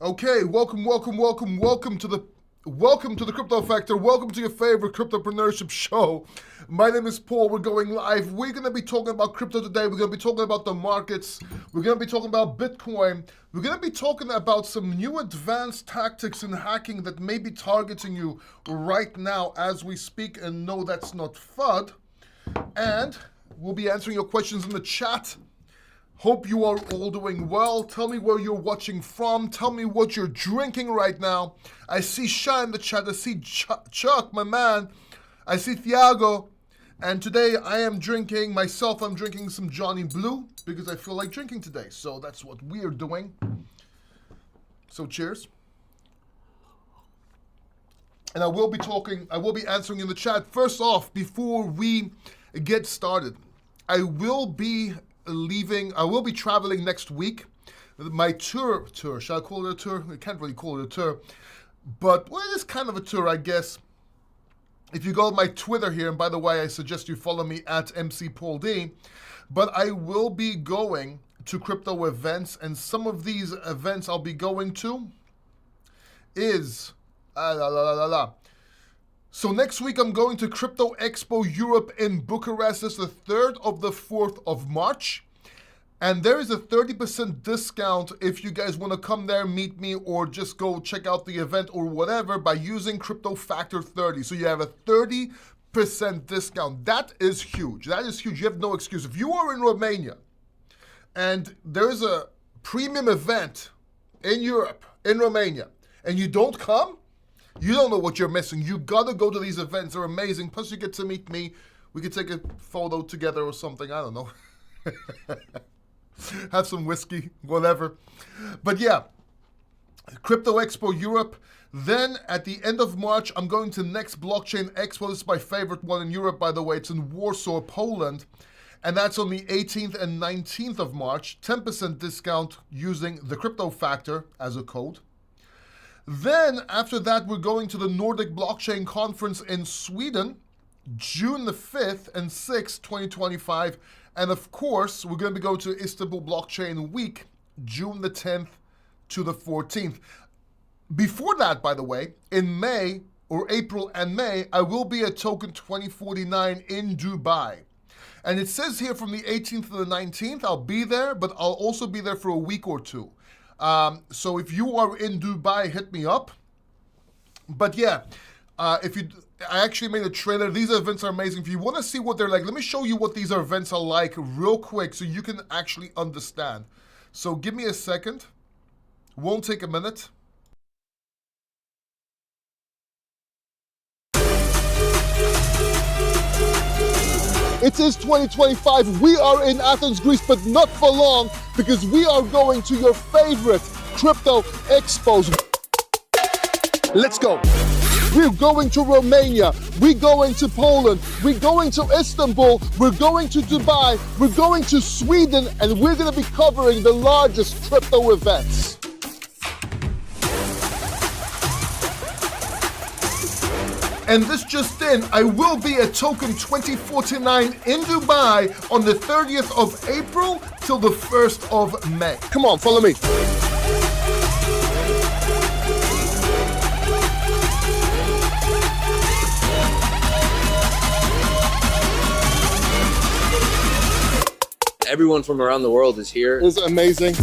Okay, welcome to the Crypto Factor. Welcome to your favorite cryptopreneurship show. My name is Paul. We're going live. We're going to be talking about crypto today. We're going to be talking about the markets. We're going to be talking about Bitcoin. We're going to be talking about some new advanced tactics in hacking that may be targeting you right now as we speak. And no, that's not FUD. And we'll be answering your questions in the chat. Hope you are all doing well. Tell me where you're watching from. Tell me what you're drinking right now. I see Shai in the chat. I see Chuck, my man. I see Thiago. And today I'm drinking some Johnny Blue because I feel like drinking today. So that's what we're doing. So cheers. And I will be answering in the chat. First off, before we get started, I will be traveling next week. My tour, shall I call it a tour? I can't really call it a tour, but well, it is kind of a tour, I guess. If you go on my Twitter here, and by the way, I suggest you follow me at MCPaulD, but I will be going to crypto events, and some of these events I'll be going to is, So next week I'm going to Crypto Expo Europe in Bucharest. It's the 3rd of the 4th of March. And there is a 30% discount if you guys want to come there, meet me, or just go check out the event or whatever by using Crypto Factor 30. So you have a 30% discount. That is huge. That is huge. You have no excuse. If you are in Romania and there's a premium event in Europe, in Romania, and you don't come, you don't know what you're missing. You gotta go to these events. They're amazing. Plus you get to meet me. We could take a photo together or something. I don't know. Have some whiskey, whatever. But yeah, Crypto Expo Europe. Then at the end of March, I'm going to Next Blockchain Expo. This is my favorite one in Europe, by the way. It's in Warsaw, Poland. And that's on the 18th and 19th of March. 10% discount using the Crypto Factor as a code. Then after that, we're going to the Nordic Blockchain Conference in Sweden, June the 5th and 6th, 2025. And of course, we're going to be going to Istanbul Blockchain Week, June the 10th to the 14th. Before that, by the way, in May or April and May, I will be at Token 2049 in Dubai. And it says here from the 18th to the 19th, I'll be there, but I'll also be there for a week or two. So if you are in Dubai, hit me up. But yeah, I actually made a trailer. These events are amazing. If you want to see what they're like, let me show you what these events are like real quick so you can actually understand. So give me a second. Won't take a minute. It is 2025. We are in Athens, Greece, but not for long because we are going to your favorite crypto expos. Let's go. We're going to Romania. We're going to Poland. We're going to Istanbul. We're going to Dubai. We're going to Sweden, and we're going to be covering the largest crypto events. And this just in, I will be at Token 2049 in Dubai on the 30th of April till the 1st of May. Come on, follow me. Everyone from around the world is here. It's amazing.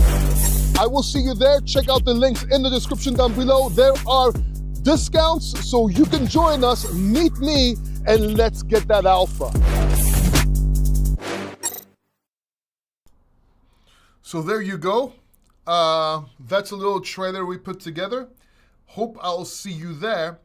I will see you there. Check out the links in the description down below. There are discounts, so you can join us, meet me, and let's get that alpha. So there you go. That's a little trailer we put together. Hope I'll see you there.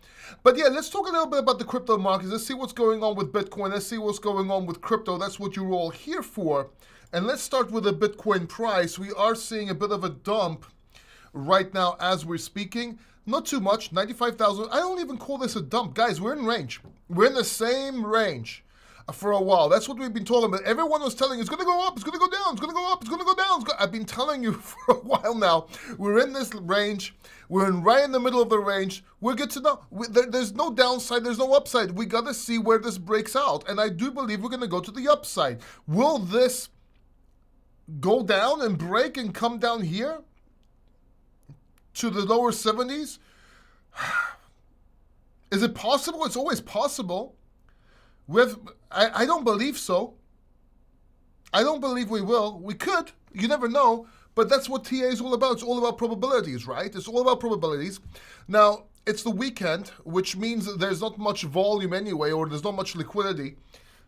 But yeah, let's talk a little bit about the crypto markets. Let's see what's going on with Bitcoin. Let's see what's going on with crypto. That's what you're all here for. And let's start with the Bitcoin price. We are seeing a bit of a dump right now as we're speaking. Not too much, 95,000. I don't even call this a dump. Guys, we're in range. We're in the same range for a while. That's what we've been talking about. Everyone was telling you, it's going to go up, it's going to go down, it's going to go up, it's going to go down. I've been telling you for a while now. We're in this range. We're right in the middle of the range. We're good to know. There's no downside. There's no upside. We got to see where this breaks out. And I do believe we're going to go to the upside. Will this go down and break and come down here? to the lower 70s. Is it possible? It's always possible. I don't believe so. I don't believe we will. We could. You never know. But that's what TA is all about. It's all about probabilities, right? It's all about probabilities. Now, it's the weekend, which means that there's not much volume anyway, or there's not much liquidity.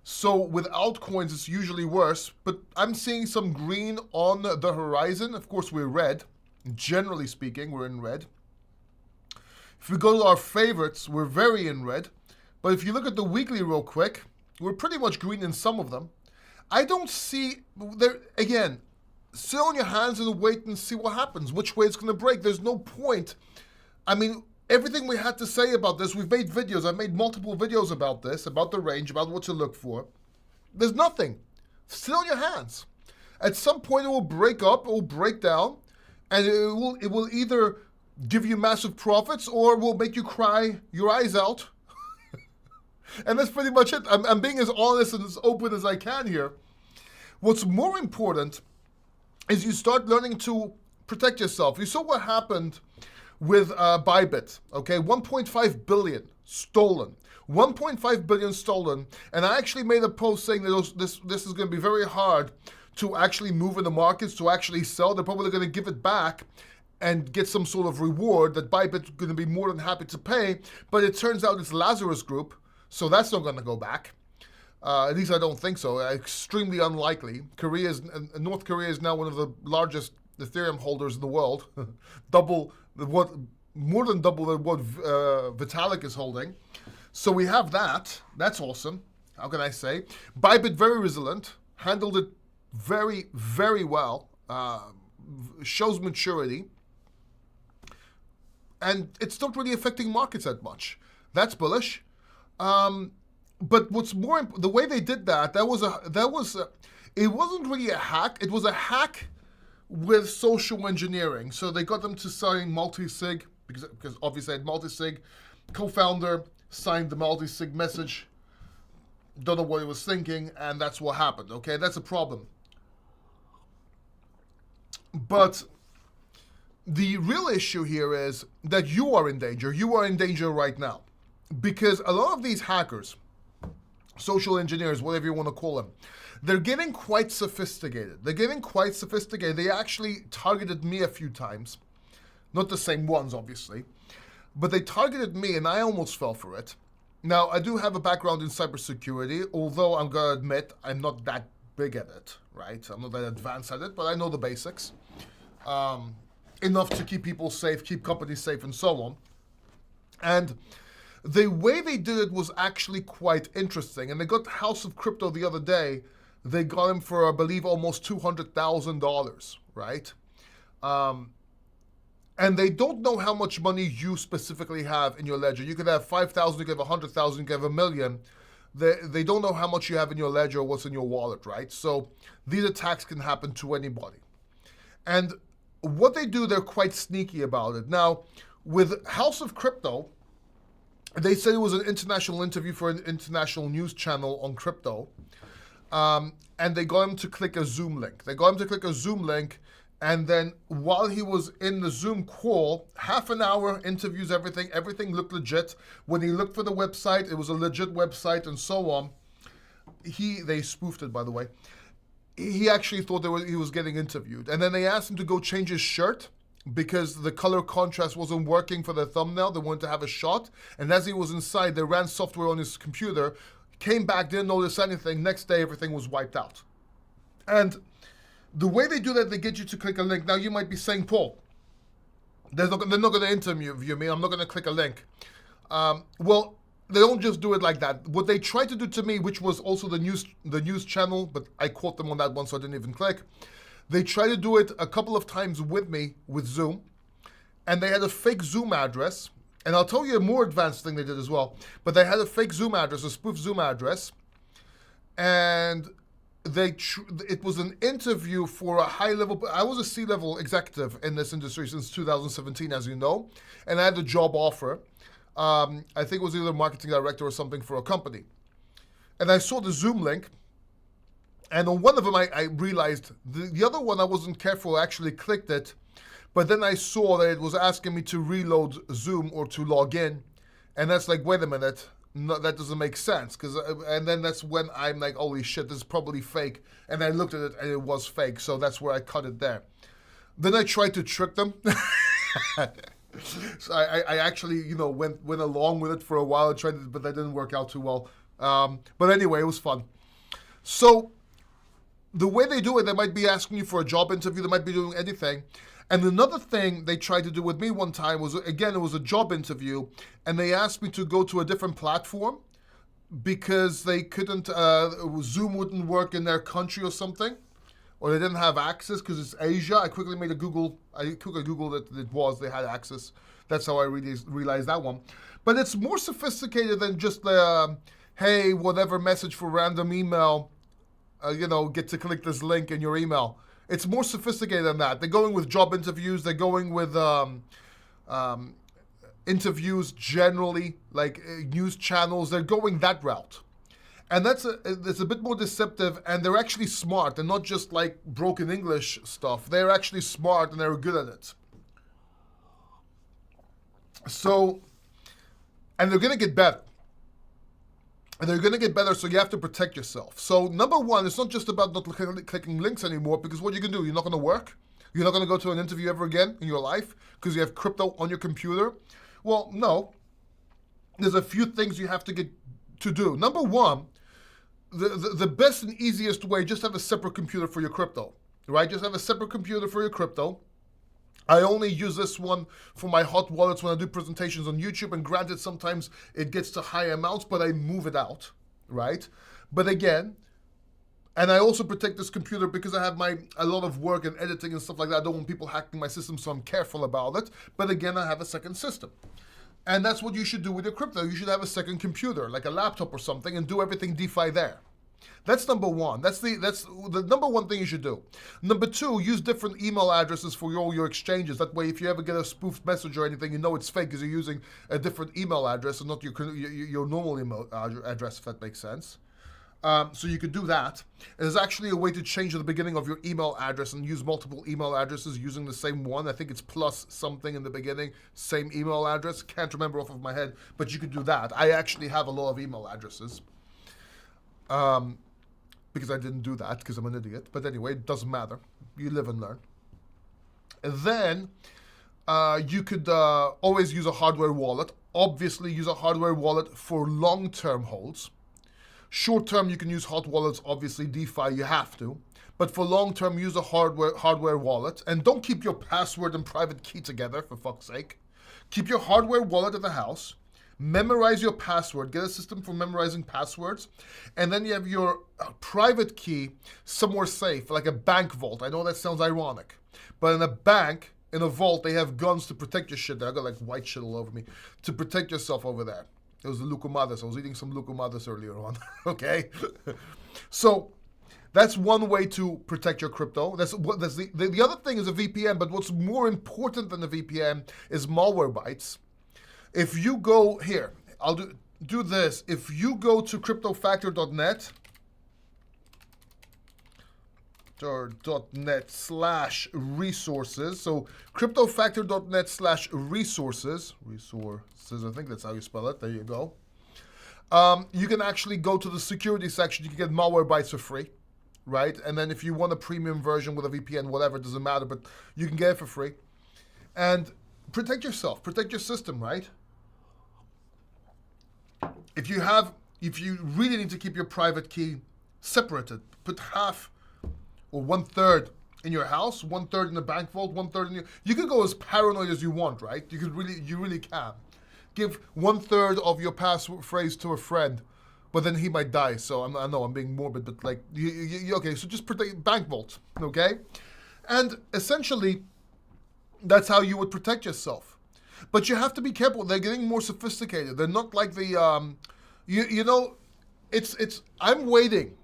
So with altcoins, it's usually worse. But I'm seeing some green on the horizon. Of course, we're red. Generally speaking, we're in red. If we go to our favorites, we're very in red. But if you look at the weekly real quick, we're pretty much green in some of them. I don't see, there again, sit on your hands and wait and see what happens, which way it's going to break. There's no point. I mean, everything we had to say about this, we've made videos. I've made multiple videos about this, about the range, about what to look for. There's nothing. Sit on your hands. At some point, it will break up, it will break down, and it will either give you massive profits or will make you cry your eyes out. And that's pretty much it. I'm being as honest and as open as I can here. What's more important is you start learning to protect yourself. You saw what happened with Bybit, okay? 1.5 billion stolen. 1.5 billion stolen. And I actually made a post saying that this is going to be very hard to actually move in the markets, to actually sell. They're probably going to give it back and get some sort of reward that Bybit's going to be more than happy to pay. But it turns out it's Lazarus Group, so that's not going to go back. At least I don't think so. Extremely unlikely. North Korea is now one of the largest Ethereum holders in the world. More than double what Vitalik is holding. So we have that. That's awesome. How can I say? Bybit very resilient. Handled it very, very well. Shows maturity. And it's not really affecting markets that much. That's bullish. But what's more, the way they did that, it wasn't really a hack. It was a hack with social engineering. So they got them to sign multi-sig, because obviously I had multi-sig. Co-founder signed the multi-sig message. Don't know what he was thinking, and that's what happened, okay? That's a problem. But the real issue here is that you are in danger. You are in danger right now. Because a lot of these hackers, social engineers, whatever you want to call them, they're getting quite sophisticated. They actually targeted me a few times. Not the same ones, obviously. But they targeted me, and I almost fell for it. Now, I do have a background in cybersecurity, although I'm going to admit I'm not that big at it, right? I'm not that advanced at it, but I know the basics. Enough to keep people safe, keep companies safe, and so on. And the way they did it was actually quite interesting. And they got House of Crypto the other day. They got him for, I believe, almost $200,000, right? And they don't know how much money you specifically have in your ledger. You could have 5,000, you could have 100,000, you could have 1 million. They don't know how much you have in your ledger or what's in your wallet, right? So these attacks can happen to anybody. And what they do, they're quite sneaky about it. Now, with House of Crypto, they said it was an international interview for an international news channel on crypto. And they got him to click a Zoom link. And then while he was in the Zoom call, half an hour, interviews, everything looked legit. When he looked for the website, it was a legit website and so on. They spoofed it, by the way. He actually thought he was getting interviewed. And then they asked him to go change his shirt because the color contrast wasn't working for the thumbnail. They wanted to have a shot. And as he was inside, they ran software on his computer, came back, didn't notice anything. Next day, everything was wiped out. And the way they do that, they get you to click a link. Now, you might be saying, Paul, they're not going to interview me. I'm not going to click a link. Well, they don't just do it like that. What they tried to do to me, which was also the news channel, but I caught them on that one, so I didn't even click. They tried to do it a couple of times with me, with Zoom, and they had a fake Zoom address. And I'll tell you a more advanced thing they did as well. But they had a fake Zoom address, a spoof Zoom address, and it was an interview for a high-level. I was a C-level executive in this industry since 2017, as you know, and I had a job offer. I think it was either marketing director or something for a company. And I saw the Zoom link, And on one of them, I realized. The other one, I wasn't careful. I actually clicked it. But then I saw that it was asking me to reload Zoom or to log in. And that's like, wait a minute. No, that doesn't make sense. And then that's when I'm like, holy shit, this is probably fake. And I looked at it and it was fake. So that's where I cut it there. Then I tried to trick them. So I actually, went along with it for a while and tried it, but that didn't work out too well. But anyway, it was fun. So the way they do it, they might be asking you for a job interview. They might be doing anything. And another thing they tried to do with me one time was, again, it was a job interview, and they asked me to go to a different platform because they couldn't, Zoom wouldn't work in their country or something, or they didn't have access because it's Asia. I quickly Googled that they had access. That's how I really realized that one. But it's more sophisticated than just the, hey, whatever message for random email, get to click this link in your email. It's more sophisticated than that. They're going with job interviews. They're going with interviews generally, like news channels. They're going that route. And it's a bit more deceptive, and they're actually smart. They're not just like broken English stuff. They're actually smart, and they're good at it. So, and they're going to get better. And they're going to get better, so you have to protect yourself. So number one, it's not just about not clicking links anymore, because what you can do, you're not going to work. You're not going to go to an interview ever again in your life because you have crypto on your computer. Well, no. There's a few things you have to get to do. Number one, the best and easiest way, just have a separate computer for your crypto, right? Just have a separate computer for your crypto. I only use this one for my hot wallets when I do presentations on YouTube, and granted, sometimes it gets to high amounts, but I move it out, right? But again, and I also protect this computer because I have a lot of work and editing and stuff like that. I don't want people hacking my system, so I'm careful about it. But again, I have a second system. And that's what you should do with your crypto. You should have a second computer, like a laptop or something, and do everything DeFi there. That's number one. That's the number one thing you should do. Number two, use different email addresses for all your exchanges. That way, if you ever get a spoofed message or anything, you know it's fake because you're using a different email address and not your normal email address, if that makes sense. So you could do that. There's actually a way to change the beginning of your email address and use multiple email addresses using the same one. I think it's plus something in the beginning, same email address. Can't remember off of my head, but you could do that. I actually have a lot of email addresses. Because I didn't do that because I'm an idiot. But anyway, it doesn't matter. You live and learn. And then you could always use a hardware wallet. Obviously, use a hardware wallet for long-term holds. Short-term, you can use hot wallets. Obviously, DeFi, you have to. But for long-term, use a hardware wallet. And don't keep your password and private key together, for fuck's sake. Keep your hardware wallet at the house. Memorize your password. Get a system for memorizing passwords. And then you have your private key somewhere safe, like a bank vault. I know that sounds ironic. But in a bank, in a vault, they have guns to protect your shit there. I got like white shit all over me. To protect yourself over there. It was the Lucumadas. I was eating some Lucumadas earlier on. Okay? So that's one way to protect your crypto. That's the other thing is a VPN. But what's more important than the VPN is Malwarebytes. If you go here, I'll do this. If you go to cryptofactor.net .net/resources. So cryptofactor.net/resources. Resources, I think that's how you spell it. There you go. You can actually go to the security section. You can get Malwarebytes for free, right? And then if you want a premium version with a VPN, whatever, it doesn't matter, but you can get it for free. And protect yourself. Protect your system, right? If you really need to keep your private key separated, put half or 1/3 in your house, 1/3 in the bank vault, 1/3 in you can go as paranoid as you want, right? You really can. Give 1/3 of your passphrase to a friend, but then he might die. So I know I'm being morbid, but like, okay, so just protect bank vault, okay? And essentially, that's how you would protect yourself. But you have to be careful. They're getting more sophisticated. They're not like the, I'm waiting.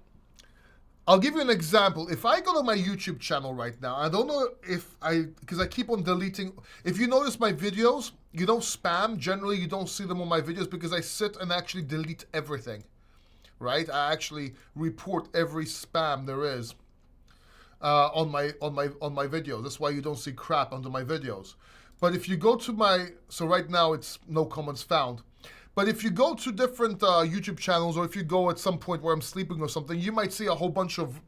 I'll give you an example. If I go to my YouTube channel right now, I don't know because I keep on deleting. If you notice my videos, you don't spam. Generally, you don't see them on my videos because I sit and actually delete everything right? I actually report every spam there is on my videos. That's why you don't see crap under my videos. But if you go to so right now it's no comments found. But if you go to different YouTube channels, or if you go at some point where I'm sleeping or something, you might see a whole bunch of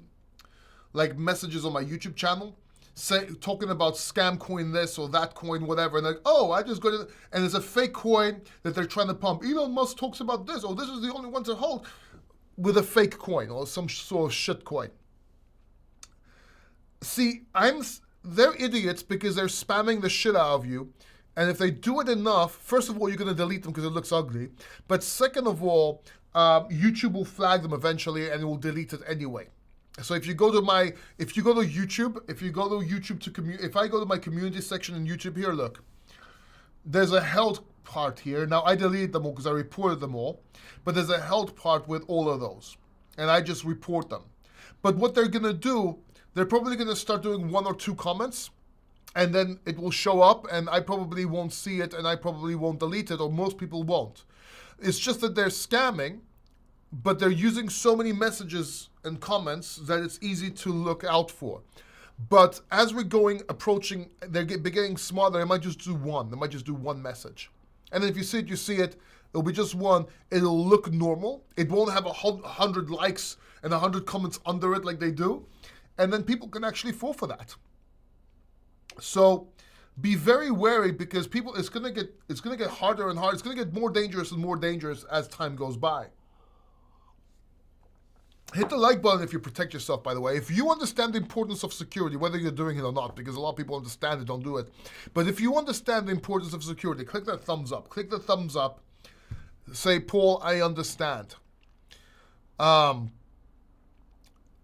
like messages on my YouTube channel talking about scam coin this or that coin, whatever. And like, oh, I just got it. And it's a fake coin that they're trying to pump. Elon Musk talks about this, or this is the only one to hold, with a fake coin or some sort of shit coin. See, they're idiots because they're spamming the shit out of you. And if they do it enough, first of all, you're going to delete them because it looks ugly. But second of all, YouTube will flag them eventually and it will delete it anyway. So if you go to YouTube, if I go to my community section in YouTube here, look, there's a held part here. Now I deleted them all because I reported them all, but there's a held part with all of those, and I just report them. But what they're gonna do, they're probably gonna start doing 1 or 2 comments, and then it will show up, and I probably won't see it, and I probably won't delete it, or most people won't. It's just that they're scamming, but they're using so many messages and comments that it's easy to look out for. But as we're approaching, they're getting smarter. They might just do one. They might just do one message. And then if you see it, you see it. It'll be just one. It'll look normal. It won't have 100 likes and 100 comments under it like they do. And then people can actually fall for that. So be very wary, because it's gonna get harder and harder. It's gonna get more dangerous and more dangerous as time goes by. Hit the like button if you protect yourself, by the way. If you understand the importance of security, whether you're doing it or not, because a lot of people understand it, don't do it. But if you understand the importance of security, click that thumbs up. Click the thumbs up. Say, Paul, I understand. And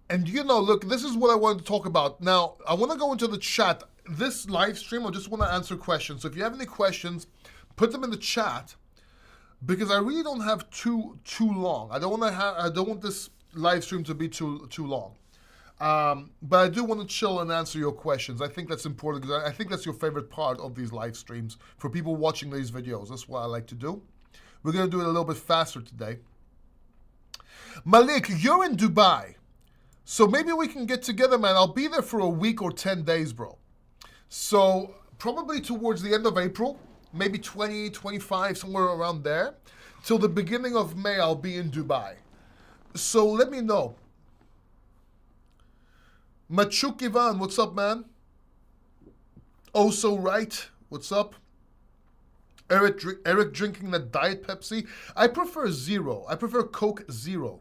look, this is what I wanted to talk about. Now, I want to go into the chat. This live stream, I just want to answer questions. So if you have any questions, put them in the chat, because I really don't have too long. I don't want this live stream to be too long, but I do want to chill and answer your questions. I think that's important, because I think that's your favorite part of these live streams for people watching these videos. That's what I like to do. We're going to do it a little bit faster today. Malik, you're in Dubai, so maybe we can get together, man. I'll be there for a week or 10 days, bro. So probably towards the end of April, maybe 20, 25, somewhere around there, till the beginning of May, I'll be in Dubai. So let me know. Machuk Ivan, what's up, man? Oh, so right. What's up? Eric drinking the Diet Pepsi. I prefer Zero. I prefer Coke Zero.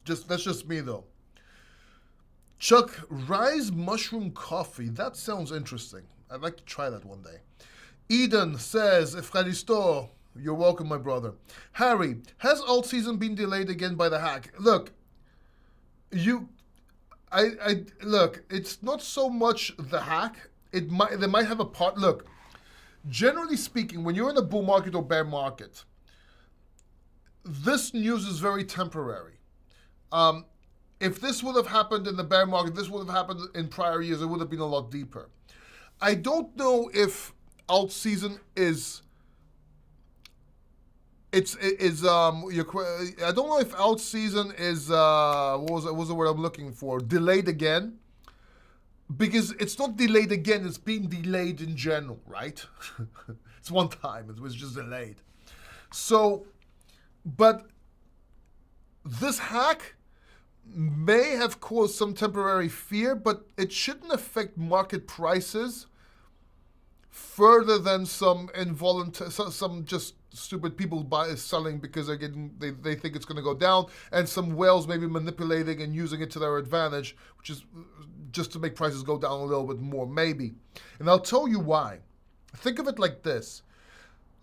That's just me, though. Chuck, Rise Mushroom Coffee. That sounds interesting. I'd like to try that one day. Eden says, Efradisto. You're welcome, my brother. Harry, has alt season been delayed again by the hack? Look, look, it's not so much the hack. They might have a part. Look, generally speaking, when you're in a bull market or bear market, this news is very temporary. If this would have happened in the bear market, this would have happened in prior years, it would have been a lot deeper. I don't know if alt season is... I don't know if alt season is what was the word I'm looking for? Delayed again, because it's not delayed again. It's been delayed in general, right? It's one time. It was just delayed. So, but this hack may have caused some temporary fear, but it shouldn't affect market prices further than some involuntary, some just stupid people selling because they think it's going to go down, and some whales maybe manipulating and using it to their advantage, which is just to make prices go down a little bit more, maybe. And I'll tell you why. Think of it like this.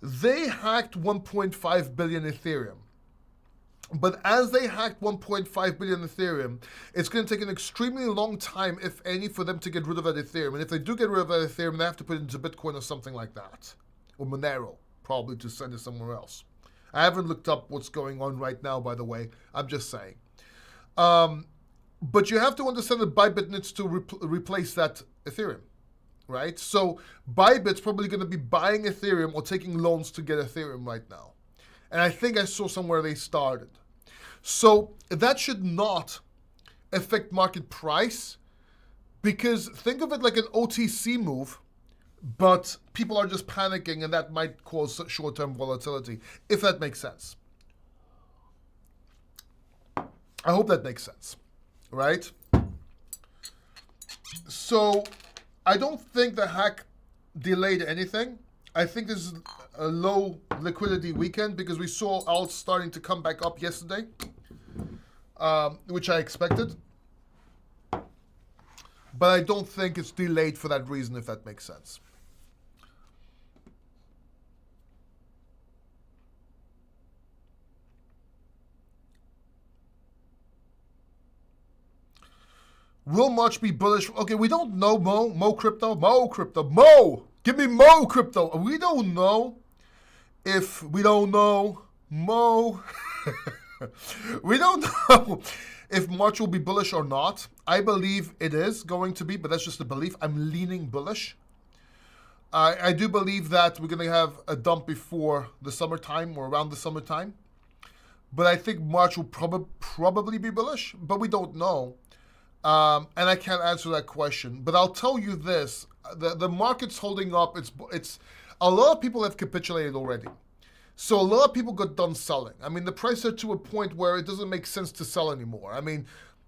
They hacked 1.5 billion Ethereum. But as they hacked 1.5 billion Ethereum, it's going to take an extremely long time, if any, for them to get rid of that Ethereum. And if they do get rid of that Ethereum, they have to put it into Bitcoin or something like that. Or Monero, probably, to send it somewhere else. I haven't looked up what's going on right now, by the way. I'm just saying. But you have to understand that Bybit needs to replace that Ethereum, right? So Bybit's probably going to be buying Ethereum or taking loans to get Ethereum right now. And I think I saw somewhere they started. So that should not affect market price, because think of it like an OTC move, but people are just panicking, and that might cause short-term volatility, if that makes sense. I hope that makes sense, right? So I don't think the hack delayed anything. I think this is a low liquidity weekend because we saw alts starting to come back up yesterday, which I expected. But I don't think it's delayed for that reason, if that makes sense. Will March be bullish? Okay, we don't know, Mo crypto. Give me Mo crypto. We don't know if we don't know Mo. We don't know if March will be bullish or not. I believe it is going to be, but that's just a belief. I'm leaning bullish. I do believe that we're going to have a dump before the summertime or around the summertime. But I think March will probably be bullish, but we don't know. And I can't answer that question. But I'll tell you this. The market's holding up. It's a lot of people have capitulated already. So a lot of people got done selling. I mean, the price are to a point where it doesn't make sense to sell anymore. I mean,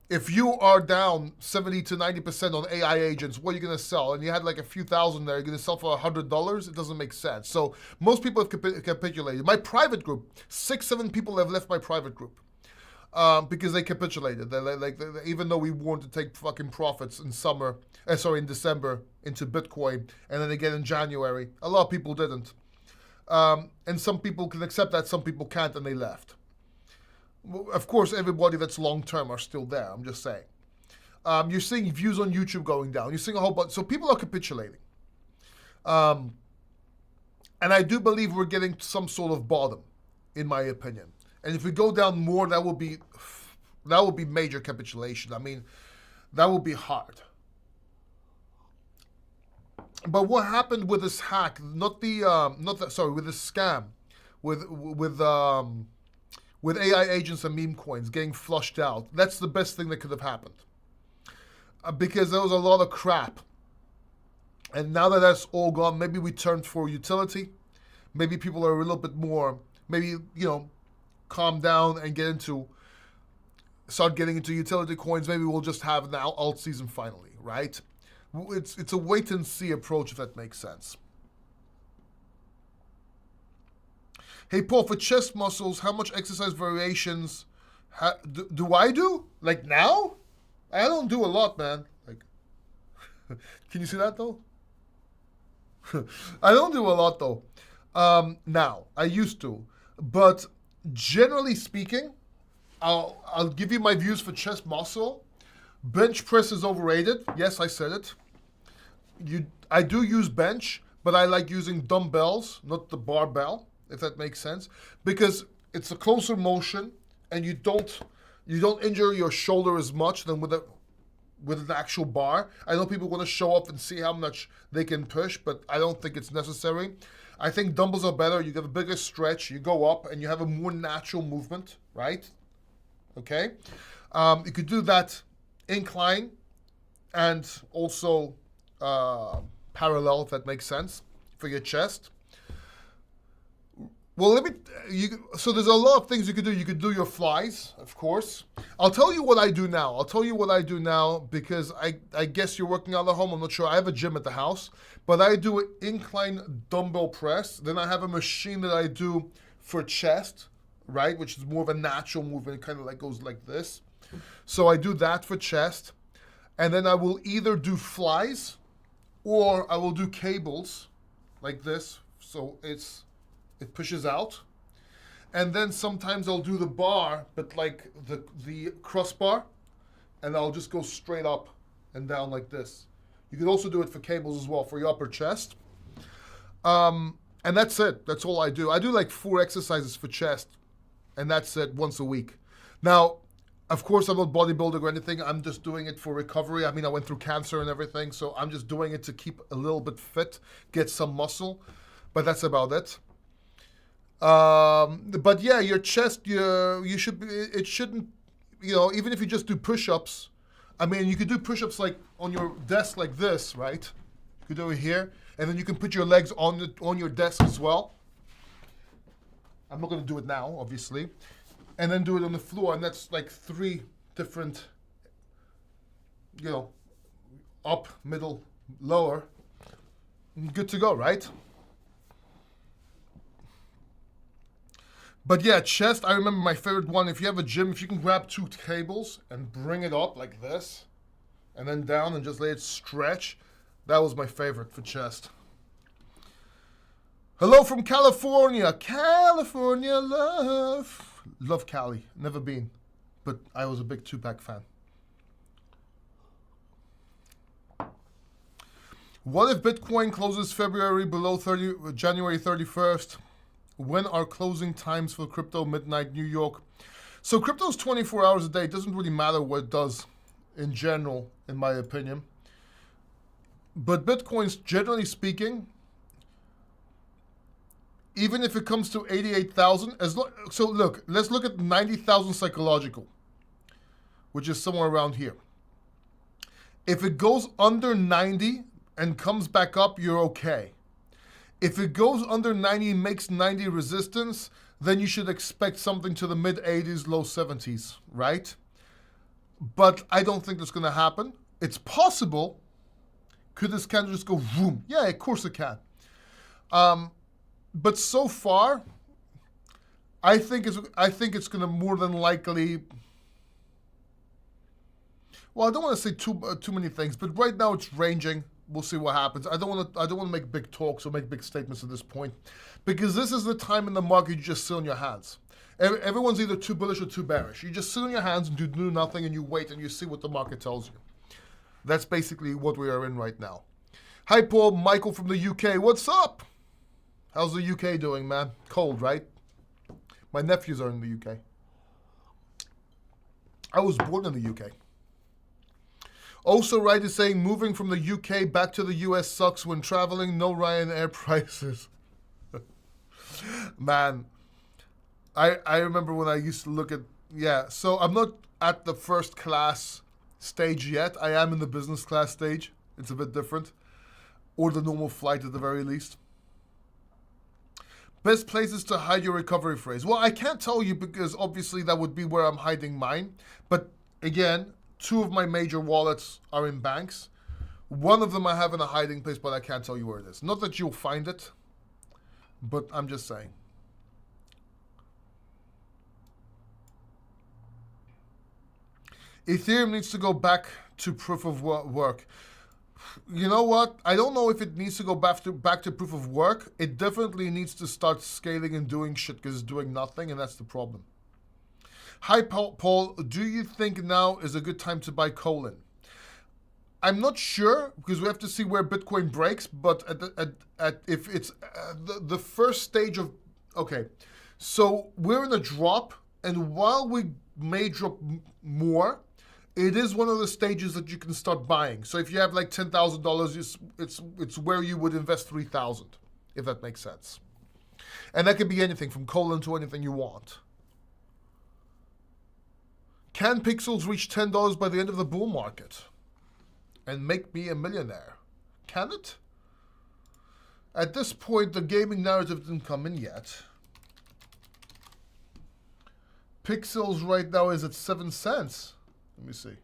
if you are down 70 to 90% on AI agents, what are you going to sell? And you had like a few thousand there, you're going to sell for $100? It doesn't make sense. So most people have capitulated. My private group, 6-7 people have left my private group. Because they capitulated. Even though we wanted to take fucking profits in in December into Bitcoin, and then again in January, a lot of people didn't. And some people can accept that, some people can't, and they left. Of course, everybody that's long-term are still there, I'm just saying. You're seeing views on YouTube going down. You're seeing a whole bunch. So people are capitulating. And I do believe we're getting some sort of bottom, in my opinion. And if we go down more, that will be major capitulation. I mean, that will be hard. But what happened with this hack? With this scam, with AI agents and meme coins getting flushed out. That's the best thing that could have happened, because there was a lot of crap. And now that that's all gone, maybe we turned for utility. Maybe people are a little bit more. Maybe calm down and start getting into utility coins. Maybe we'll just have an alt season finally, right? It's a wait and see approach, if that makes sense. Hey Paul, for chest muscles, how much exercise variations do I do? Like now? I don't do a lot, man. Like, can you see that though? I don't do a lot though. Now I used to, but generally speaking, I'll give you my views for chest muscle. Bench press is overrated. Yes, I said it. I do use bench, but I like using dumbbells, not the barbell, if that makes sense, because it's a closer motion, and you don't injure your shoulder as much than with an actual bar. I know people want to show up and see how much they can push, but I don't think it's necessary. I think dumbbells are better. You get a bigger stretch, you go up, and you have a more natural movement, right? Okay? You could do that incline and also parallel, if that makes sense, for your chest. Well, so there's a lot of things you could do. You could do your flies, of course. I'll tell you what I do now. Because I guess you're working out at home. I'm not sure. I have a gym at the house. But I do an incline dumbbell press. Then I have a machine that I do for chest, right? Which is more of a natural movement. It kind of like goes like this. So I do that for chest. And then I will either do flies or I will do cables like this. So it pushes out. And then sometimes I'll do the bar, but like the crossbar, and I'll just go straight up and down like this. You can also do it for cables as well, for your upper chest. And that's it. That's all I do. I do like 4 exercises for chest, and that's it once a week. Now, of course, I'm not bodybuilding or anything. I'm just doing it for recovery. I mean, I went through cancer and everything, so I'm just doing it to keep a little bit fit, get some muscle, but that's about it. But yeah, your chest, you should be, it shouldn't, even if you just do push-ups. I mean, you could do push-ups like on your desk like this, right? You could do it here, and then you can put your legs on your desk as well. I'm not going to do it now, obviously. And then do it on the floor, and that's like 3 different, up, middle, lower. Good to go, right? But yeah, chest, I remember my favorite one. If you have a gym, if you can grab 2 cables and bring it up like this, and then down and just let it stretch, that was my favorite for chest. Hello from California. California love. Love Cali. Never been. But I was a big Tupac fan. What if Bitcoin closes February below January 31st? When are closing times for crypto? Midnight, New York. So crypto's 24 hours a day. It doesn't really matter what it does in general, in my opinion. But Bitcoin's, generally speaking, even if it comes to 88,000, so look, let's look at 90,000 psychological, which is somewhere around here. If it goes under 90 and comes back up, you're okay. If it goes under 90 and makes 90 resistance, then you should expect something to the mid 80s, low 70s, right? But I don't think that's going to happen. It's possible. Could this candle just go boom? Yeah, of course it can. But so far, I think it's going to more than likely. Well, I don't want to say too many things, but right now it's ranging. We'll see what happens. I don't want to make big talks or make big statements at this point, because this is the time in the market you just sit on your hands. Everyone's either too bullish or too bearish. You just sit on your hands and do nothing, and you wait and you see what the market tells you. That's basically what we are in right now. Hi, Paul. Michael from the UK. What's up? How's the UK doing, man? Cold, right? My nephews are in the UK. I was born in the UK. Also, right is saying moving from the UK back to the US sucks when traveling. No Ryanair prices. Man, I remember when I used to look at, so I'm not at the first class stage yet. I am in the business class stage. It's a bit different. Or the normal flight at the very least. Best places to hide your recovery phrase. Well, I can't tell you because obviously that would be where I'm hiding mine. But again, 2 of my major wallets are in banks. One of them I have in a hiding place, but I can't tell you where it is. Not that you'll find it, but I'm just saying. Ethereum needs to go back to proof of work. You know what? I don't know if it needs to go back to proof of work. It definitely needs to start scaling and doing shit because it's doing nothing, and that's the problem. Hi, Paul. Do you think now is a good time to buy Colin? I'm not sure because we have to see where Bitcoin breaks. But if it's the first stage of so we're in a drop, and while we may drop more, it is one of the stages that you can start buying. So if you have like $10,000, it's where you would invest $3,000, if that makes sense. And that could be anything from Colin to anything you want. Can Pixels reach $10 by the end of the bull market and make me a millionaire? Can it? At this point, the gaming narrative didn't come in yet. Pixels right now is at 7 cents. Let me see.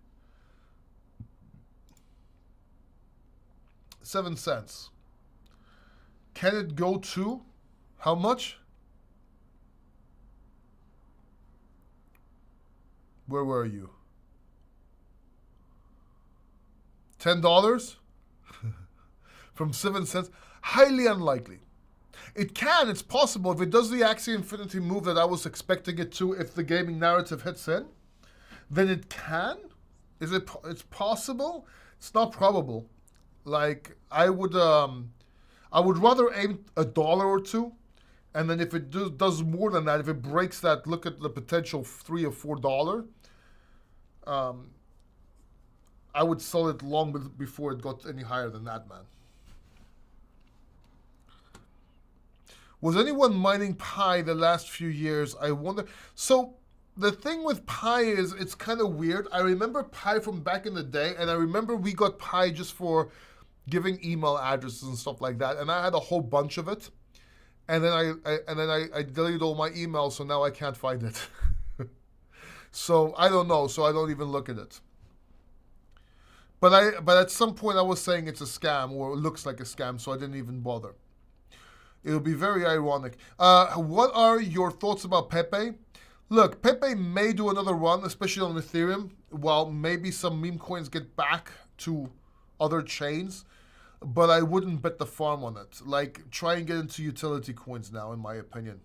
7 cents. Can it go to how much? Where were you? $10? From 7 cents? Highly unlikely. It can, it's possible. If it does the Axie Infinity move that I was expecting it to, if the gaming narrative hits in, then it can. It's possible? It's not probable. Like, I would rather aim $1 or $2, and then if it does more than that, if it breaks that, look at the potential $3 or $4. I would sell it long before it got any higher than that, man. Was anyone mining Pi the last few years? I wonder. So the thing with Pi is it's kind of weird. I remember Pi from back in the day, and I remember we got Pi just for giving email addresses and stuff like that, and I had a whole bunch of it. And then I deleted all my emails, so now I can't find it. So I don't know. So I don't even look at it. But at some point I was saying it's a scam, or it looks like a scam, so I didn't even bother. It'll be very ironic. What are your thoughts about Pepe? Look, Pepe may do another run, especially on Ethereum, while maybe some meme coins get back to other chains. But I wouldn't bet the farm on it. Like, try and get into utility coins now, in my opinion.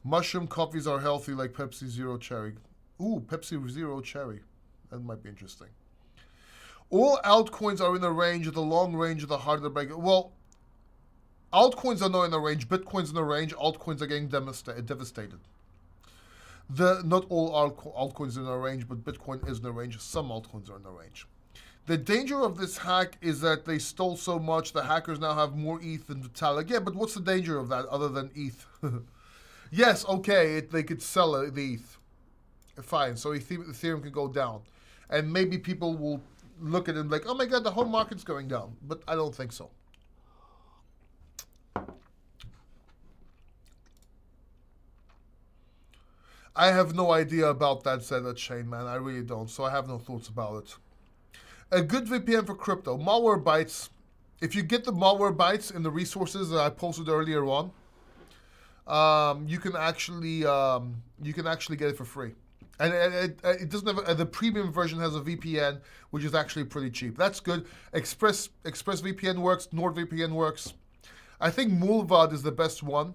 Mushroom coffees are healthy, like Pepsi Zero Cherry. Ooh, Pepsi Zero Cherry. That might be interesting. All altcoins are in the range of the long range of the heart of the break. Well, altcoins are not in the range. Bitcoin's in the range. Altcoins are getting devastated. Not all altcoins are in the range, but Bitcoin is in the range. Some altcoins are in the range. The danger of this hack is that they stole so much, the hackers now have more ETH than Vitalik. Yeah, but what's the danger of that other than ETH? Yes, okay, they could sell the ETH. Fine, so Ethereum can go down. And maybe people will look at it and be like, oh my god, the whole market's going down. But I don't think so. I have no idea about that Zeta chain, man. I really don't, so I have no thoughts about it. A good VPN for crypto. Malwarebytes. If you get the Malwarebytes in the resources that I posted earlier on, you can actually get it for free. And it doesn't have the premium version has a VPN, which is actually pretty cheap. That's good. Express VPN works. NordVPN works. I think Mulvad is the best one.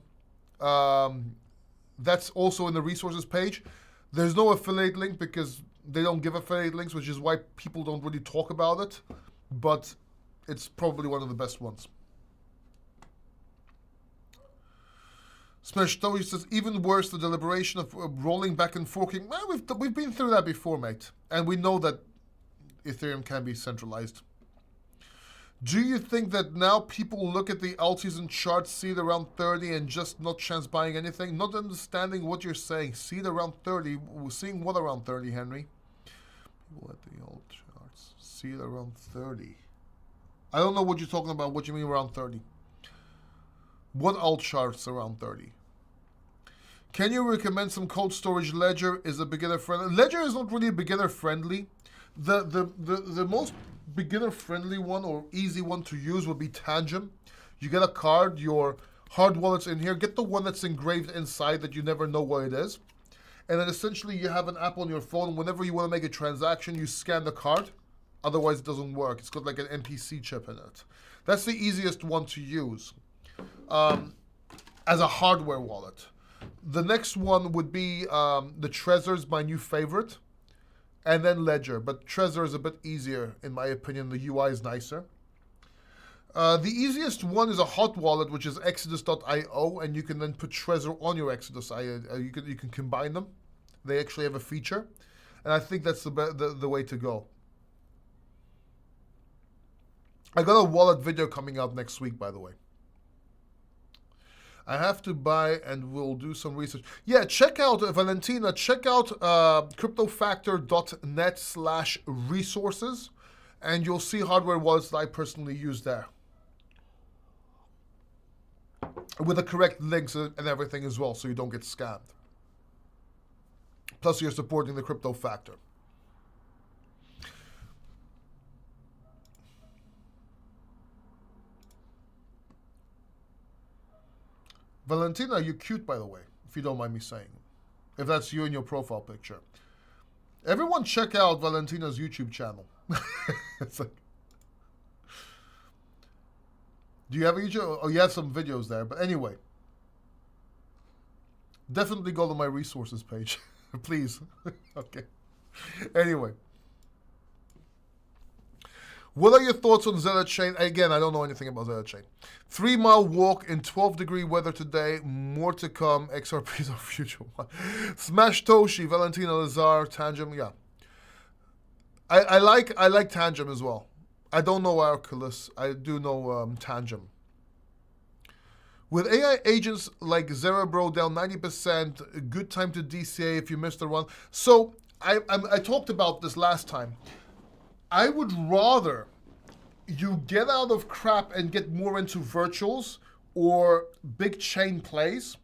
That's also in the resources page. There's no affiliate link because they don't give affiliate links, which is why people don't really talk about it. But it's probably one of the best ones. Smash Toey says, even worse, the deliberation of rolling back and forking. Well, we've been through that before, mate. And we know that Ethereum can be centralized. Do you think that now people look at the altis and charts, see it around 30 and just not chance buying anything? Not understanding what you're saying. See it around 30. We're seeing what around 30, Henry? People at the alt charts. See it around 30. I don't know what you're talking about. What do you mean around 30? What alt charts around 30? Can you recommend some cold storage? Ledger is a beginner friendly. Ledger is not really beginner friendly. The most beginner friendly one or easy one to use would be Tangem. You get a card, your hard wallet's in here. Get the one that's engraved inside that you never know what it is. And then essentially you have an app on your phone. Whenever you want to make a transaction, you scan the card. Otherwise it doesn't work. It's got like an NPC chip in it. That's the easiest one to use as a hardware wallet. The next one would be the Trezor's my new favorite. And then Ledger, but Trezor is a bit easier, in my opinion. The UI is nicer. The easiest one is a hot wallet, which is Exodus.io, and you can then put Trezor on your Exodus.io. You can combine them. They actually have a feature, and I think that's the way to go. I got a wallet video coming out next week, by the way. I have to buy and we'll do some research. Yeah, check out, Valentina, check out cryptofactor.net/resources and you'll see hardware wallets that I personally use there. With the correct links and everything as well, so you don't get scammed. Plus you're supporting the Crypto Factor. Valentina, you're cute, by the way, if you don't mind me saying. If that's you in your profile picture. Everyone check out Valentina's YouTube channel. It's like, do you have a YouTube? Oh, you have some videos there. But anyway. Definitely go to my resources page. Please. Okay. Anyway. What are your thoughts on Zeta Chain? Again, I don't know anything about Zeta Chain. 3-mile walk in 12-degree weather today. More to come. XRPs are future one. Smash Toshi, Valentina Lazar, Tangem. Yeah, I like Tangem as well. I don't know Arculus. I do know Tangem. With AI agents like Zerebro down 90%, a good time to DCA if you missed a run. So I talked about this last time. I would rather you get out of crap and get more into virtuals or big chain plays.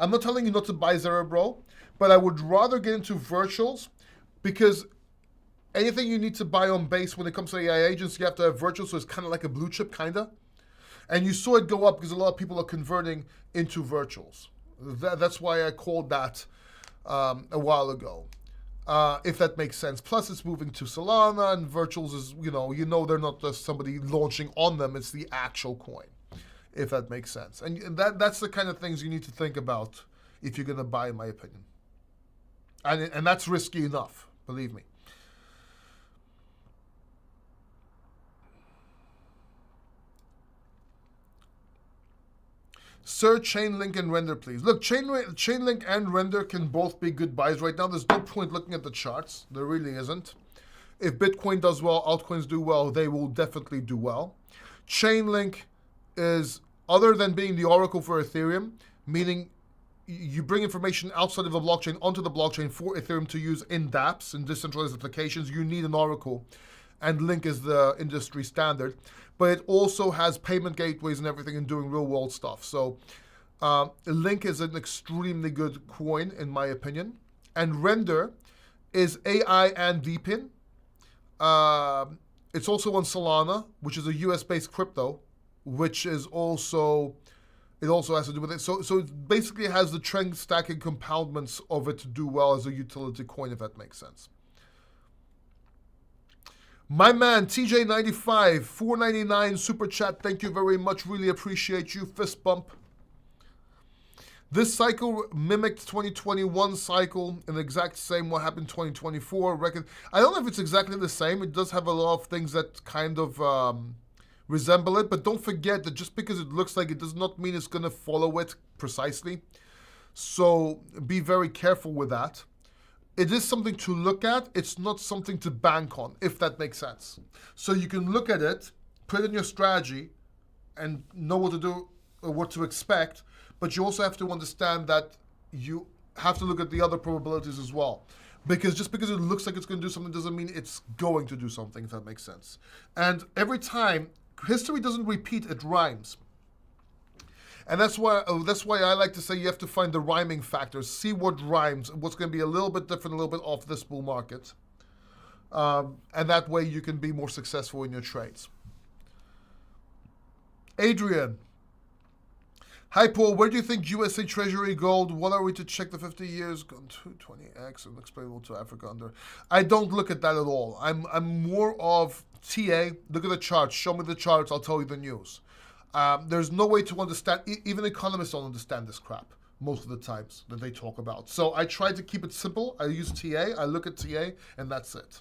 I'm not telling you not to buy Zerebro, but I would rather get into virtuals because anything you need to buy on base when it comes to AI agents, you have to have virtuals, so it's kind of like a blue chip, kind of. And you saw it go up because a lot of people are converting into virtuals. That's why I called that a while ago. If that makes sense. Plus, it's moving to Solana, and virtuals is, you know they're not just somebody launching on them, it's the actual coin, if that makes sense. And that's the kind of things you need to think about if you're going to buy, in my opinion. And that's risky enough, believe me. Sir, Chainlink and Render, please. Look, Chainlink and Render can both be good buys right now. There's no point looking at the charts. There really isn't. If Bitcoin does well, altcoins do well, they will definitely do well. Chainlink is, other than being the oracle for Ethereum, meaning you bring information outside of the blockchain onto the blockchain for Ethereum to use in dApps, in decentralized applications, you need an oracle. And Link is the industry standard. But it also has payment gateways and everything and doing real world stuff. So Link is an extremely good coin, in my opinion. And Render is AI and VPIN. It's also on Solana, which is a US-based crypto, which is also, it also has to do with it. So it basically has the trend stacking compoundments of it to do well as a utility coin, if that makes sense. My man, TJ95, $4.99 super chat. Thank you very much. Really appreciate you. Fist bump. This cycle mimicked 2021 cycle in the exact same what happened in 2024. I don't know if it's exactly the same. It does have a lot of things that kind of resemble it. But don't forget that just because it looks like it does not mean it's going to follow it precisely. So be very careful with that. It is something to look at. It's not something to bank on, if that makes sense. So you can look at it, put it in your strategy, and know what to do or what to expect. But you also have to understand that you have to look at the other probabilities as well. Because just because it looks like it's going to do something doesn't mean it's going to do something, if that makes sense. And every time, history doesn't repeat, it rhymes. And that's why I like to say you have to find the rhyming factors, see what rhymes, what's going to be a little bit different, a little bit off this bull market. And that way you can be more successful in your trades. Adrian. Hi, Paul. Where do you think USA Treasury gold? What are we to check the 50 years? 220x and explainable to Africa under. I don't look at that at all. I'm more of TA. Look at the charts. Show me the charts. I'll tell you the news. There's no way to understand, even economists don't understand this crap most of the times that they talk about. So I try to keep it simple. I use TA, I look at TA, and that's it.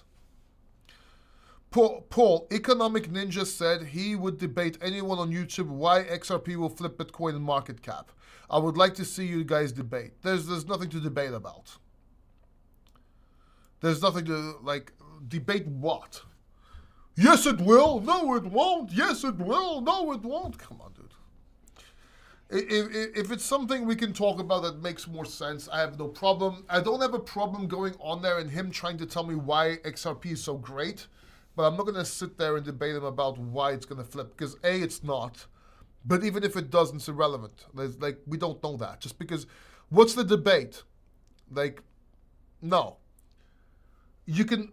Paul, Economic Ninja said he would debate anyone on YouTube why XRP will flip Bitcoin in market cap. I would like to see you guys debate. There's nothing to debate about. There's nothing to, debate what? Yes, it will. No, it won't. Yes, it will. No, it won't. Come on, dude. If it's something we can talk about that makes more sense, I have no problem. I don't have a problem going on there and him trying to tell me why XRP is so great, but I'm not going to sit there and debate him about why it's going to flip, because A, it's not. But even if it doesn't, it's irrelevant. We don't know that. Just because, what's the debate? No. You can...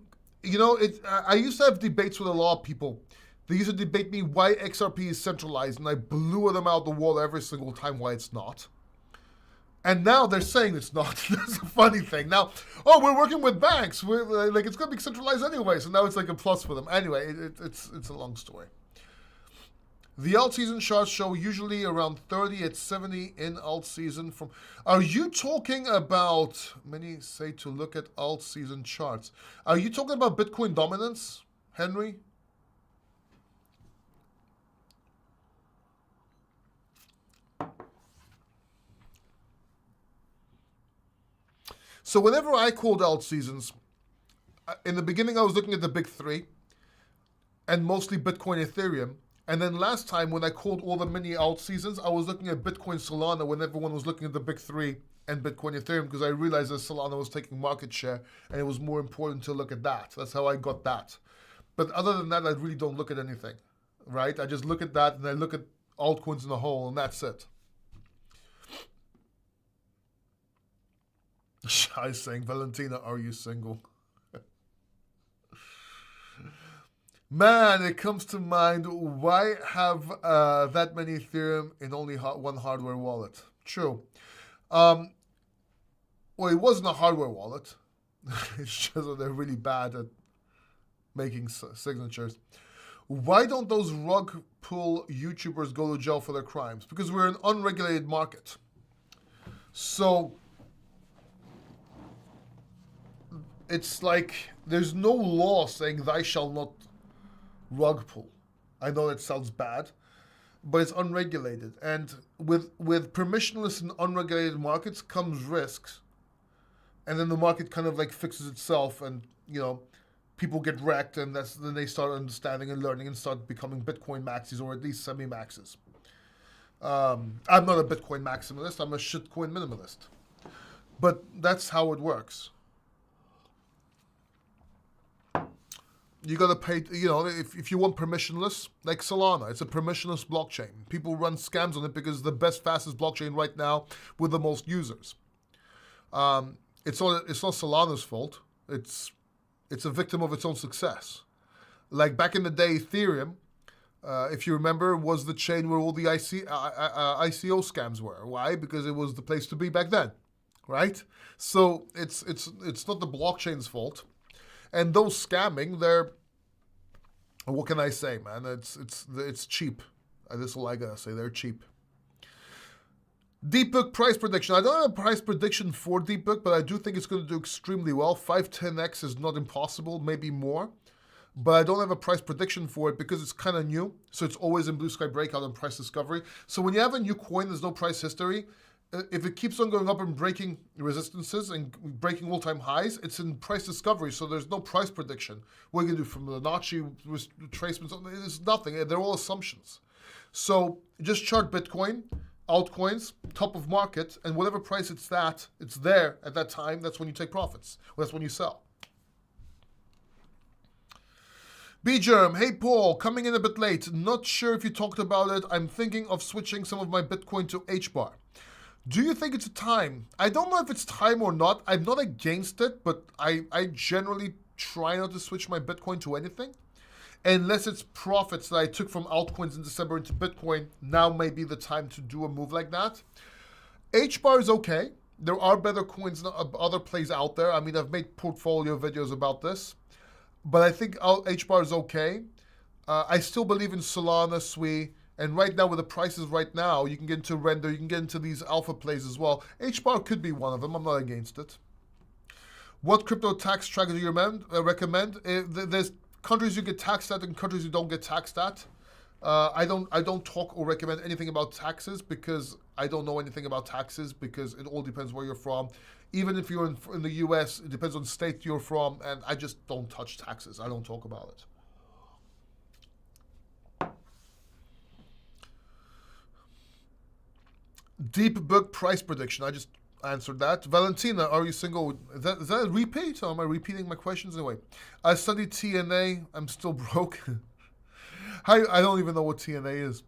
I used to have debates with a lot of people. They used to debate me why XRP is centralized, and I blew them out the wall every single time why it's not. And now they're saying it's not. That's a funny thing. Now, we're working with banks. We're it's going to be centralized anyway, so now it's like a plus for them. Anyway, it's a long story. The alt season charts show usually around 30 at 70 in alt season. Are you talking about, many say to look at alt season charts. Are you talking about Bitcoin dominance, Henry? So whenever I called alt seasons, in the beginning I was looking at the big three, and mostly Bitcoin, Ethereum. And then last time when I called all the mini alt seasons, I was looking at Bitcoin, Solana when everyone was looking at the big three and Bitcoin, Ethereum, because I realized that Solana was taking market share and it was more important to look at that. That's how I got that. But other than that, I really don't look at anything, right? I just look at that and I look at altcoins in a whole, and that's it. Shy saying, Valentina, are you single? Man, it comes to mind, why have that many Ethereum in only one hardware wallet? True. Well, it wasn't a hardware wallet. It's just that they're really bad at making signatures. Why don't those rug pull YouTubers go to jail for their crimes? Because we're an unregulated market. So it's like there's no law saying thou shalt not rug pull. I know that sounds bad, but it's unregulated. And with permissionless and unregulated markets comes risks. And then the market kind of like fixes itself, and people get wrecked, and then they start understanding and learning and start becoming Bitcoin maxis, or at least semi-maxes. I'm not a Bitcoin maximalist, I'm a shitcoin minimalist. But that's how it works. You gotta pay, if you want permissionless, like Solana, it's a permissionless blockchain. People run scams on it because it's the best, fastest blockchain right now with the most users. It's not Solana's fault. It's a victim of its own success. Like back in the day, Ethereum, if you remember, was the chain where all the ICO scams were. Why? Because it was the place to be back then, right? So it's not the blockchain's fault. And those scamming, what can I say, man? It's cheap. That's all I gotta say. They're cheap. DeepBook price prediction. I don't have a price prediction for DeepBook, but I do think it's going to do extremely well. 5-10x is not impossible, maybe more. But I don't have a price prediction for it because it's kind of new. So it's always in Blue Sky Breakout and price discovery. So when you have a new coin, there's no price history. If it keeps on going up and breaking resistances and breaking all-time highs, it's in price discovery, so there's no price prediction. What are you going to do from the Nachi retracements? It's nothing. They're all assumptions. So just chart Bitcoin, altcoins, top of market, and whatever price it's there at that time, that's when you take profits. That's when you sell. B-Germ, hey Paul, coming in a bit late. Not sure if you talked about it. I'm thinking of switching some of my Bitcoin to H-bar. Do you think it's a time? I don't know if it's time or not. I'm not against it, but I generally try not to switch my Bitcoin to anything. Unless it's profits that I took from altcoins in December into Bitcoin, now may be the time to do a move like that. H-bar is okay. There are better coins than other plays out there. I mean, I've made portfolio videos about this. But I think H-bar is okay. I still believe in Solana, SWI. And right now, with the prices right now, you can get into render, you can get into these alpha plays as well. H-bar could be one of them. I'm not against it. What crypto tax tracker do you recommend? There's countries you get taxed at and countries you don't get taxed at. I don't talk or recommend anything about taxes because I don't know anything about taxes because it all depends where you're from. Even if you're in the US, it depends on state you're from, and I just don't touch taxes. I don't talk about it. DeepBook price prediction. I just answered that. Valentina, are you single? Is that a repeat? Or am I repeating my questions? Anyway, I studied TNA. I'm still broke. I don't even know what TNA is.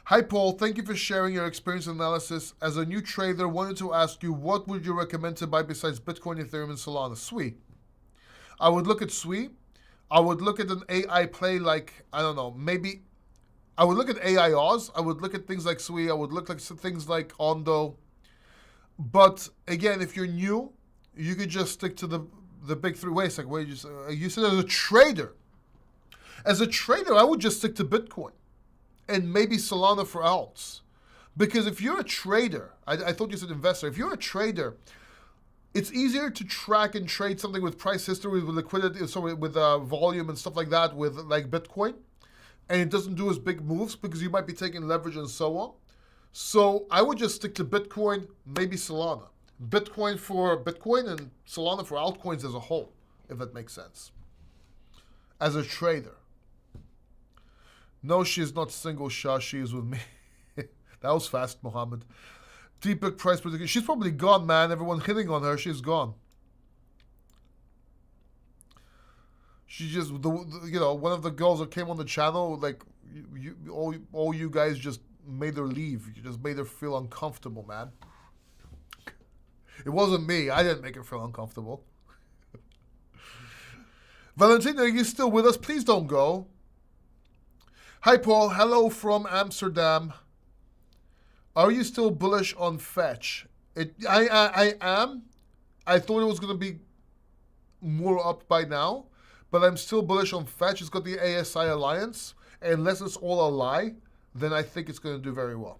Hi, Paul. Thank you for sharing your experience and analysis. As a new trader, wanted to ask you, what would you recommend to buy besides Bitcoin, Ethereum, and Solana? SWI. I would look at SWI. I would look at an AI play like, I don't know, maybe, I would look at AI Oz. I would look at things like SWI. I would look at things like Ondo. But again, if you're new, you could just stick to the big three. Wait a second, you said as a trader. As a trader, I would just stick to Bitcoin and maybe Solana for alts. Because if you're a trader, I thought you said investor. If you're a trader, it's easier to track and trade something with price history, with liquidity, with volume and stuff like that, with like Bitcoin, and it doesn't do as big moves because you might be taking leverage and so on. So I would just stick to Bitcoin, maybe Solana. Bitcoin for Bitcoin and Solana for altcoins as a whole, if that makes sense. As a trader. No, she is not single, Shah. She is with me. That was fast, Mohammed. Deepak price prediction. She's probably gone, man. Everyone hitting on her. She's gone. She just, one of the girls that came on the channel, like, all you guys just made her leave. You just made her feel uncomfortable, man. It wasn't me. I didn't make her feel uncomfortable. Valentina, are you still with us? Please don't go. Hi, Paul. Hello from Amsterdam. Are you still bullish on Fetch? I am. I thought it was going to be more up by now, but I'm still bullish on Fetch. It's got the ASI Alliance. And unless it's all a lie, then I think it's going to do very well.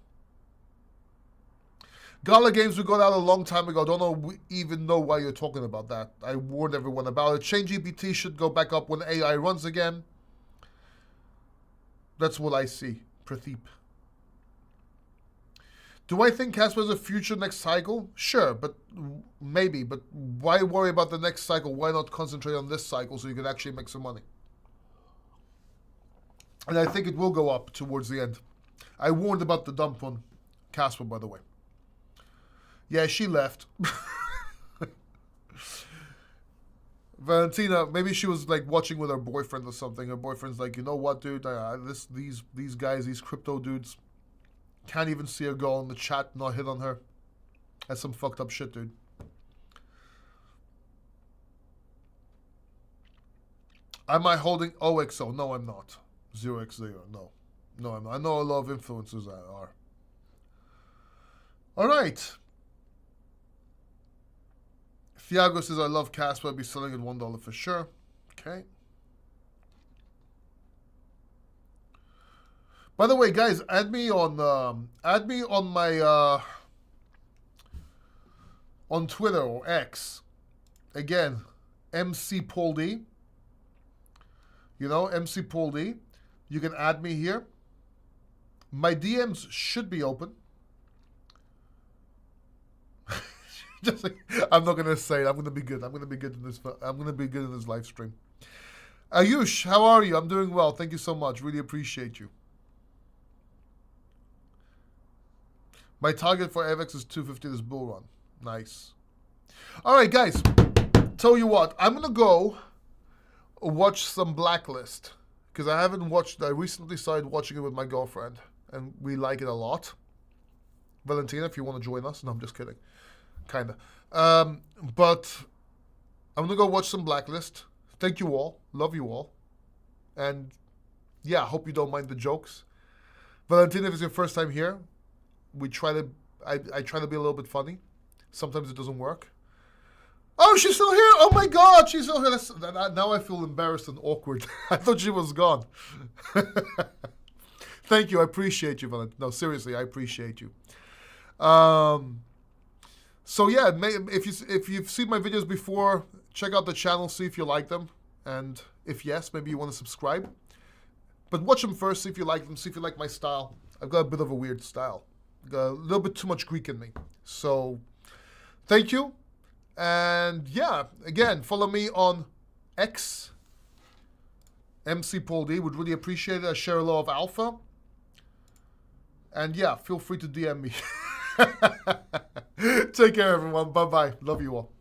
Gala Games we got out a long time ago. Don't even know why you're talking about that. I warned everyone about it. ChainGPT should go back up when AI runs again. That's what I see. Pradeep. Do I think Casper has a future next cycle? Sure, but maybe. But why worry about the next cycle? Why not concentrate on this cycle so you can actually make some money? And I think it will go up towards the end. I warned about the dump on Casper, by the way. Yeah, she left. Valentina, maybe she was like watching with her boyfriend or something. Her boyfriend's like, you know what, dude? These guys, these crypto dudes, can't even see her go in the chat, not hit on her. That's some fucked up shit, dude. Am I holding OXO? No, I'm not. 0x0. No, I'm not. I know a lot of influencers that are. All right. Thiago says, I love Casper. I'll be selling at $1 for sure. Okay. By the way, guys, add me on my on Twitter or X. Again, MC Paul D. You know, MC Paul D. You can add me here. My DMs should be open. Just like, I'm not gonna say it. I'm gonna be good. I'm gonna be good in this. I'm gonna be good in this live stream. Ayush, how are you? I'm doing well. Thank you so much. Really appreciate you. My target for AVX is 250 this bull run. Nice. All right, guys. Tell you what, I'm gonna go watch some Blacklist because I haven't watched. I recently started watching it with my girlfriend, and we like it a lot. Valentina, if you want to join us. No, I'm just kidding. Kinda. But I'm gonna go watch some Blacklist. Thank you all. Love you all. And yeah, hope you don't mind the jokes. Valentina, if it's your first time here, I try to be a little bit funny. Sometimes it doesn't work. Oh, she's still here. Oh my God, she's still here. Now I feel embarrassed and awkward. I thought she was gone. Thank you. I appreciate you, Valentina. No, seriously, I appreciate you. So yeah, if you've seen my videos before, check out the channel, see if you like them, and if yes, maybe you want to subscribe. But watch them first, see if you like them, see if you like my style. I've got a bit of a weird style, got a little bit too much Greek in me. So thank you, and yeah, again, follow me on X, MC Paul D. Would really appreciate it. I share a lot of alpha, and yeah, feel free to DM me. Take care, everyone. Bye-bye. Love you all.